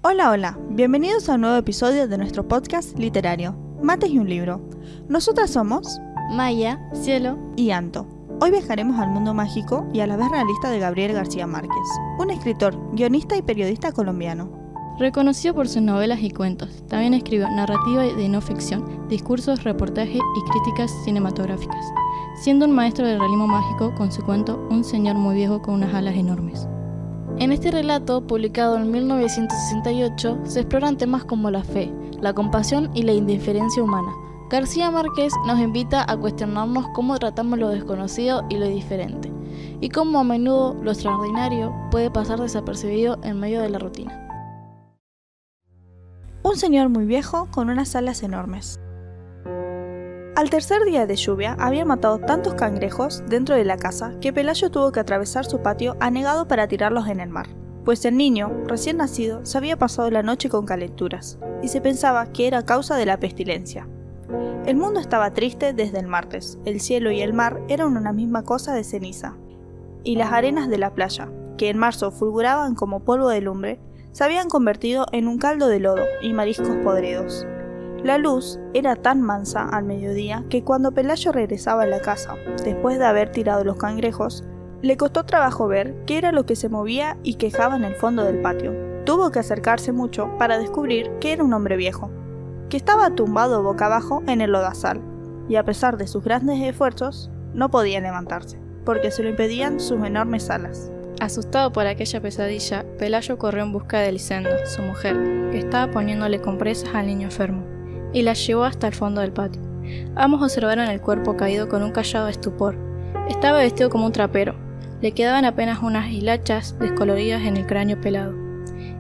Hola, hola, bienvenidos a un nuevo episodio de nuestro podcast literario, Mates y un libro. Nosotras somos Maya, Cielo y Anto. Hoy viajaremos al mundo mágico y a la vez realista de Gabriel García Márquez, un escritor, guionista y periodista colombiano. Reconocido por sus novelas y cuentos, también escribió narrativa de no ficción, discursos, reportajes y críticas cinematográficas, siendo un maestro del realismo mágico con su cuento Un señor muy viejo con unas alas enormes. En este relato, publicado en 1968, se exploran temas como la fe, la compasión y la indiferencia humana. García Márquez nos invita a cuestionarnos cómo tratamos lo desconocido y lo diferente, y cómo a menudo lo extraordinario puede pasar desapercibido en medio de la rutina. Un señor muy viejo con unas alas enormes. Al tercer día de lluvia había matado tantos cangrejos dentro de la casa que Pelayo tuvo que atravesar su patio anegado para tirarlos en el mar, pues el niño, recién nacido, se había pasado la noche con calenturas, y se pensaba que era causa de la pestilencia. El mundo estaba triste desde el martes, el cielo y el mar eran una misma cosa de ceniza, y las arenas de la playa, que en marzo fulguraban como polvo de lumbre, se habían convertido en un caldo de lodo y mariscos podridos. La luz era tan mansa al mediodía que cuando Pelayo regresaba a la casa, después de haber tirado los cangrejos, le costó trabajo ver qué era lo que se movía y quejaba en el fondo del patio. Tuvo que acercarse mucho para descubrir que era un hombre viejo, que estaba tumbado boca abajo en el lodazal, y a pesar de sus grandes esfuerzos, no podía levantarse, porque se lo impedían sus enormes alas. Asustado por aquella pesadilla, Pelayo corrió en busca de Elisenda, su mujer, que estaba poniéndole compresas al niño enfermo, y la llevó hasta el fondo del patio. Ambos observaron el cuerpo caído con un callado estupor. Estaba vestido como un trapero. Le quedaban apenas unas hilachas descoloridas en el cráneo pelado,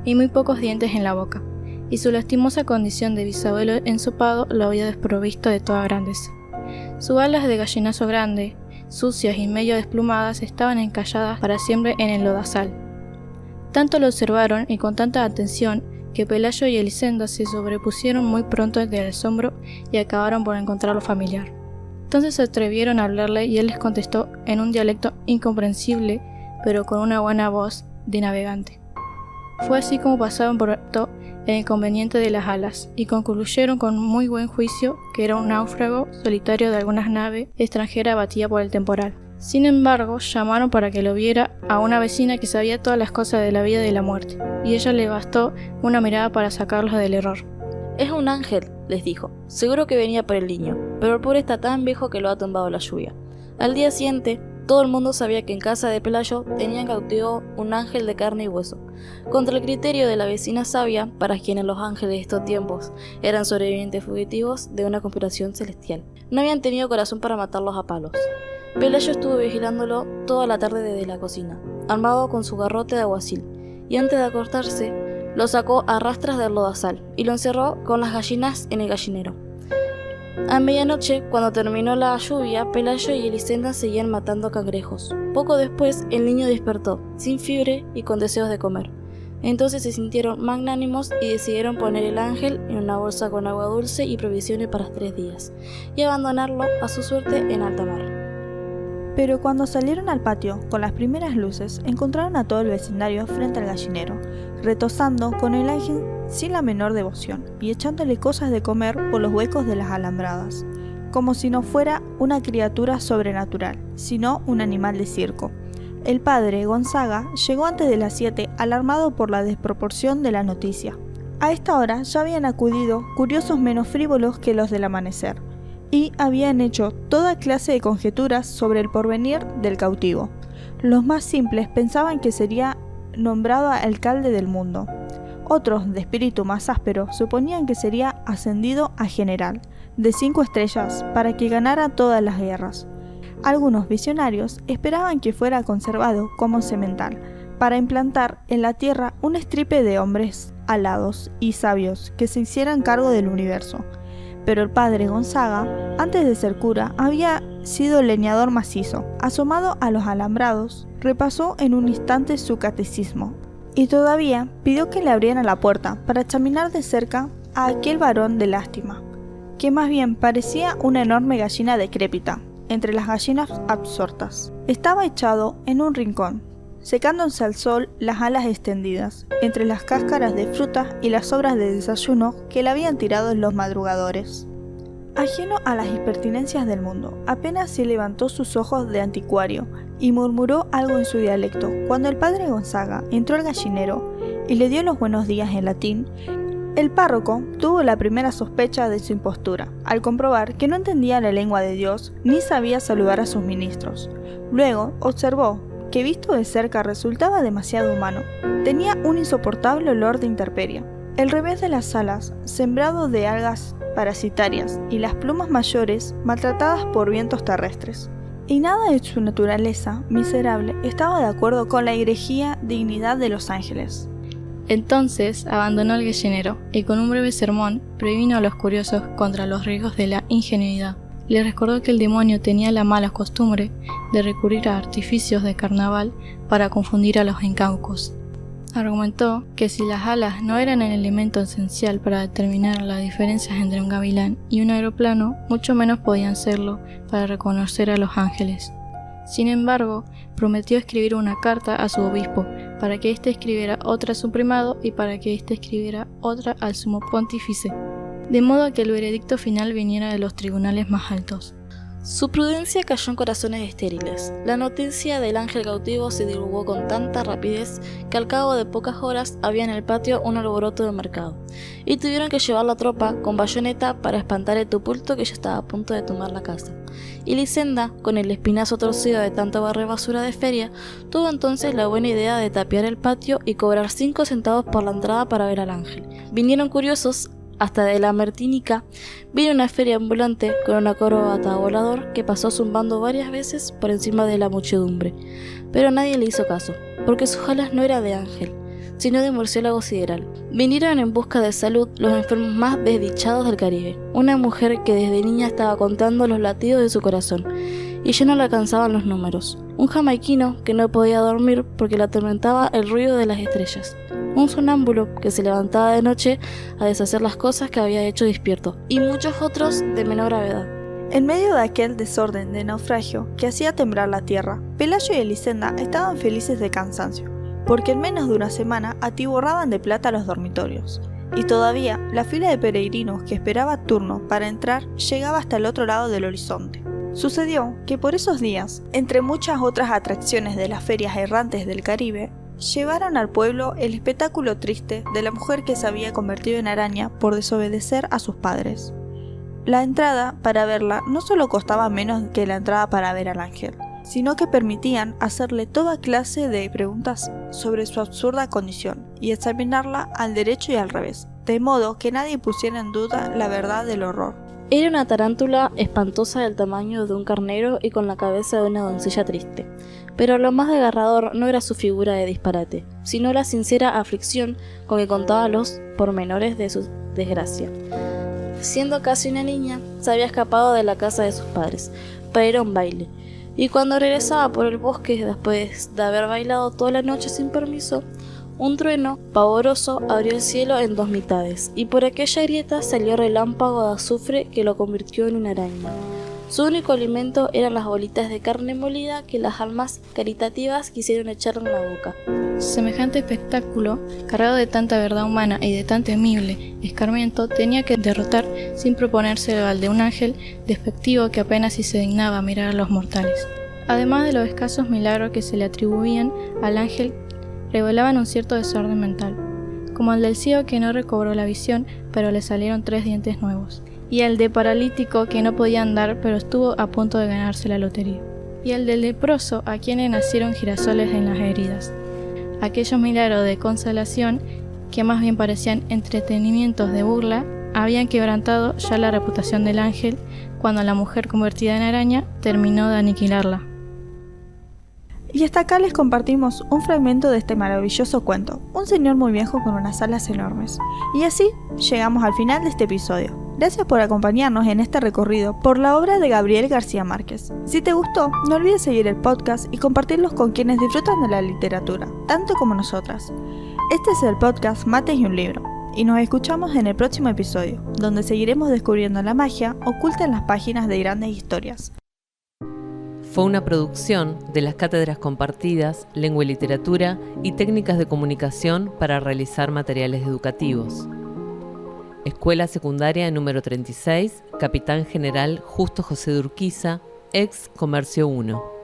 y muy pocos dientes en la boca, y su lastimosa condición de bisabuelo ensopado lo había desprovisto de toda grandeza. Sus alas de gallinazo grande, sucias y medio desplumadas, estaban encalladas para siempre en el lodazal. Tanto lo observaron y con tanta atención que Pelayo y Elisenda se sobrepusieron muy pronto del asombro y acabaron por encontrarlo familiar. Entonces se atrevieron a hablarle y él les contestó en un dialecto incomprensible, pero con una buena voz de navegante. Fue así como pasaron por alto el inconveniente de las alas, y concluyeron con muy buen juicio que era un náufrago solitario de alguna nave extranjera abatida por el temporal. Sin embargo, llamaron para que lo viera a una vecina que sabía todas las cosas de la vida y de la muerte, y ella le bastó una mirada para sacarlos del error. «Es un ángel», les dijo. «Seguro que venía por el niño, pero el pobre está tan viejo que lo ha tumbado la lluvia». Al día siguiente, todo el mundo sabía que en casa de Pelayo tenían cautivo un ángel de carne y hueso. Contra el criterio de la vecina sabia, para quienes los ángeles de estos tiempos eran sobrevivientes fugitivos de una conspiración celestial, no habían tenido corazón para matarlos a palos. Pelayo estuvo vigilándolo toda la tarde desde la cocina, armado con su garrote de aguacil, y antes de acostarse, lo sacó a rastras del lodazal y lo encerró con las gallinas en el gallinero. A medianoche, cuando terminó la lluvia, Pelayo y Elisenda seguían matando cangrejos. Poco después, el niño despertó, sin fiebre y con deseos de comer. Entonces se sintieron magnánimos y decidieron poner el ángel en una bolsa con agua dulce y provisiones para 3 días, y abandonarlo a su suerte en alta mar. Pero cuando salieron al patio, con las primeras luces, encontraron a todo el vecindario frente al gallinero, retozando con el ángel sin la menor devoción, y echándole cosas de comer por los huecos de las alambradas, como si no fuera una criatura sobrenatural, sino un animal de circo. El padre, Gonzaga, llegó antes de las 7, alarmado por la desproporción de la noticia. A esta hora ya habían acudido curiosos menos frívolos que los del amanecer, y habían hecho toda clase de conjeturas sobre el porvenir del cautivo. Los más simples pensaban que sería nombrado alcalde del mundo. Otros, de espíritu más áspero, suponían que sería ascendido a general, de 5 estrellas, para que ganara todas las guerras. Algunos visionarios esperaban que fuera conservado como semental, para implantar en la tierra un estripe de hombres alados y sabios que se hicieran cargo del universo. Pero el padre Gonzaga, antes de ser cura, había sido leñador macizo. Asomado a los alambrados, repasó en un instante su catecismo, y todavía pidió que le abrieran la puerta para examinar de cerca a aquel varón de lástima, que más bien parecía una enorme gallina decrépita, entre las gallinas absortas. Estaba echado en un rincón, secándose al sol las alas extendidas, entre las cáscaras de frutas y las sobras de desayuno que le habían tirado los madrugadores. Ajeno a las impertinencias del mundo, apenas se levantó sus ojos de anticuario y murmuró algo en su dialecto cuando el padre Gonzaga entró al gallinero y le dio los buenos días en latín. El párroco tuvo la primera sospecha de su impostura, al comprobar que no entendía la lengua de Dios ni sabía saludar a sus ministros. Luego observó que visto de cerca resultaba demasiado humano. Tenía un insoportable olor de intemperie. El revés de las alas, sembrado de algas parasitarias, y las plumas mayores, maltratadas por vientos terrestres. Y nada de su naturaleza miserable estaba de acuerdo con la egregía dignidad de los ángeles. Entonces abandonó el gallinero y con un breve sermón previno a los curiosos contra los riesgos de la ingenuidad. Les recordó que el demonio tenía la mala costumbre de recurrir a artificios de carnaval para confundir a los incautos. Argumentó que si las alas no eran el elemento esencial para determinar las diferencias entre un gavilán y un aeroplano, mucho menos podían serlo para reconocer a los ángeles. Sin embargo, prometió escribir una carta a su obispo para que éste escribiera otra a su primado y para que éste escribiera otra al sumo pontífice, de modo que el veredicto final viniera de los tribunales más altos. Su prudencia cayó en corazones estériles. La noticia del ángel cautivo se divulgó con tanta rapidez que al cabo de pocas horas había en el patio un alboroto de mercado, y tuvieron que llevar la tropa con bayoneta para espantar el tumulto que ya estaba a punto de tomar la casa. Y Lisenda, con el espinazo torcido de tanto barrer basura de feria, tuvo entonces la buena idea de tapiar el patio y cobrar 5 centavos por la entrada para ver al ángel. Vinieron curiosos hasta de la Martinica. Vino una feria ambulante con un acróbata volador que pasó zumbando varias veces por encima de la muchedumbre, pero nadie le hizo caso, porque sus alas no eran de ángel, sino de murciélago sideral. Vinieron en busca de salud los enfermos más desdichados del Caribe, una mujer que desde niña estaba contando los latidos de su corazón, y ya no le alcanzaban los números, un jamaiquino que no podía dormir porque le atormentaba el ruido de las estrellas, un sonámbulo que se levantaba de noche a deshacer las cosas que había hecho despierto, y muchos otros de menor gravedad. En medio de aquel desorden de naufragio que hacía temblar la tierra, Pelayo y Elisenda estaban felices de cansancio, porque en menos de una semana atiborraban de plata los dormitorios, y todavía la fila de peregrinos que esperaba turno para entrar llegaba hasta el otro lado del horizonte. Sucedió que por esos días, entre muchas otras atracciones de las ferias errantes del Caribe, llevaron al pueblo el espectáculo triste de la mujer que se había convertido en araña por desobedecer a sus padres. La entrada para verla no solo costaba menos que la entrada para ver al ángel, sino que permitían hacerle toda clase de preguntas sobre su absurda condición y examinarla al derecho y al revés, de modo que nadie pusiera en duda la verdad del horror. Era una tarántula espantosa del tamaño de un carnero y con la cabeza de una doncella triste. Pero lo más desgarrador no era su figura de disparate, sino la sincera aflicción con que contaba los pormenores de su desgracia. Siendo casi una niña, se había escapado de la casa de sus padres para ir a un baile, y cuando regresaba por el bosque después de haber bailado toda la noche sin permiso, un trueno pavoroso abrió el cielo en 2 mitades, y por aquella grieta salió relámpago de azufre que lo convirtió en una araña. Su único alimento eran las bolitas de carne molida que las almas caritativas quisieron echarle en la boca. Semejante espectáculo, cargado de tanta verdad humana y de tan temible escarmiento, tenía que derrotar sin proponerse al de un ángel despectivo que apenas si se dignaba a mirar a los mortales. Además de los escasos milagros que se le atribuían al ángel, revelaban un cierto desorden mental, como el del ciego que no recobró la visión, pero le salieron 3 dientes nuevos, y el de paralítico que no podía andar, pero estuvo a punto de ganarse la lotería, y el del leproso a quien le nacieron girasoles en las heridas. Aquellos milagros de consolación, que más bien parecían entretenimientos de burla, habían quebrantado ya la reputación del ángel cuando la mujer convertida en araña terminó de aniquilarla. Y hasta acá les compartimos un fragmento de este maravilloso cuento, un señor muy viejo con unas alas enormes. Y así llegamos al final de este episodio. Gracias por acompañarnos en este recorrido por la obra de Gabriel García Márquez. Si te gustó, no olvides seguir el podcast y compartirlos con quienes disfrutan de la literatura, tanto como nosotras. Este es el podcast Mates y un libro, y nos escuchamos en el próximo episodio, donde seguiremos descubriendo la magia oculta en las páginas de grandes historias. fue una producción de las cátedras compartidas, lengua y literatura y técnicas de comunicación para realizar materiales educativos. Escuela Secundaria número 36, Capitán General Justo José de Urquiza, ex Comercio 1.